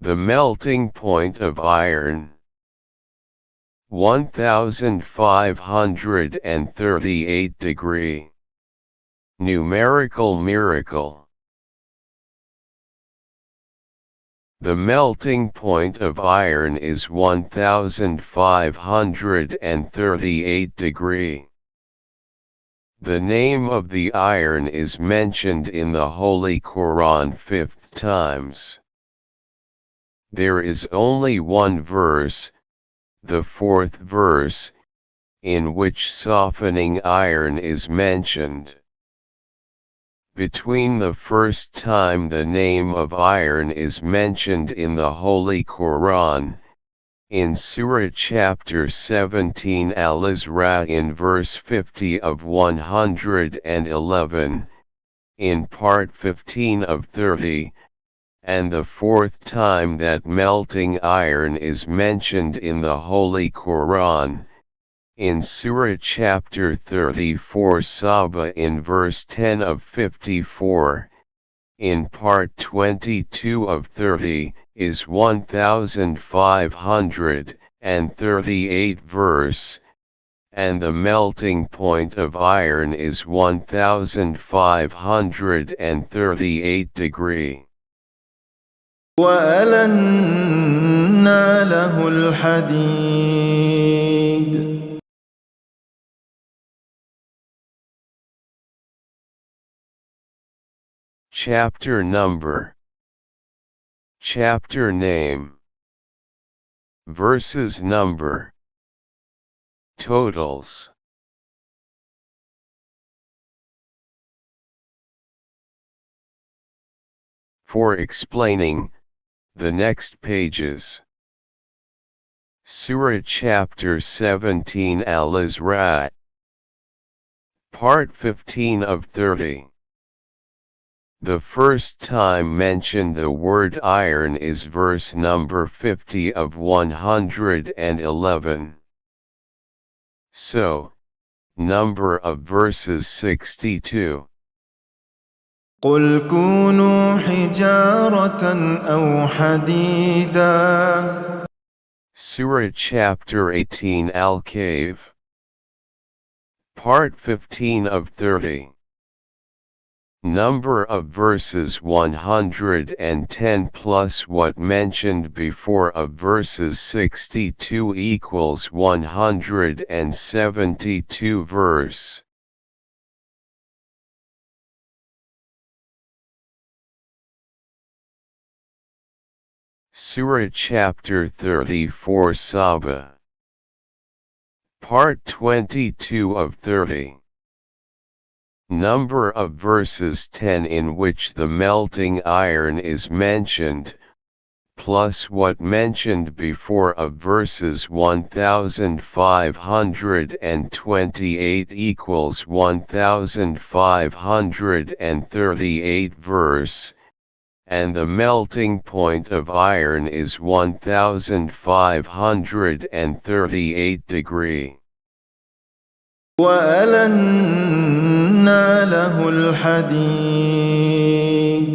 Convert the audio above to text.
The melting point of iron, 1538 degree. Numerical miracle. The melting point of iron is 1538 degree. The name of the iron is mentioned in the Holy Quran 5 times. There is only one verse, the 4th verse, in which softening iron is mentioned. Between the first time the name of iron is mentioned in the Holy Quran, in Surah chapter 17 Al-Isra in verse 50 of 111, in part 15 of 30, and the fourth time that melting iron is mentioned in the Holy Quran, in Surah chapter 34 Saba in verse 10 of 54, in part 22 of 30, is 1538 verse, and the melting point of iron is 1538 degree. وَأَلَنَّا لَهُ الْحَدِيدَ. Chapter number, chapter name, verses number, totals. For explaining the next pages. Surah chapter 17 Al-Isra, part 15 of 30. The first time mentioned the word iron is verse number 50 of 111. So, number of verses 62. قُلْ كُونُوا حِجَارَةً أَوْ حَدِيدًا. Surah chapter 18 Al-Kahf, part 15 of 30. Number of verses 110 plus what mentioned before of verses 62 equals 172 verse. Surah chapter 34 Saba, part 22 of 30. Number of verses 10 in which the melting iron is mentioned, plus what mentioned before of verses 1528 equals 1538 verse, and the melting point of iron is 1538 degree. وَأَلَنَّا لَهُ الْحَدِيدَ.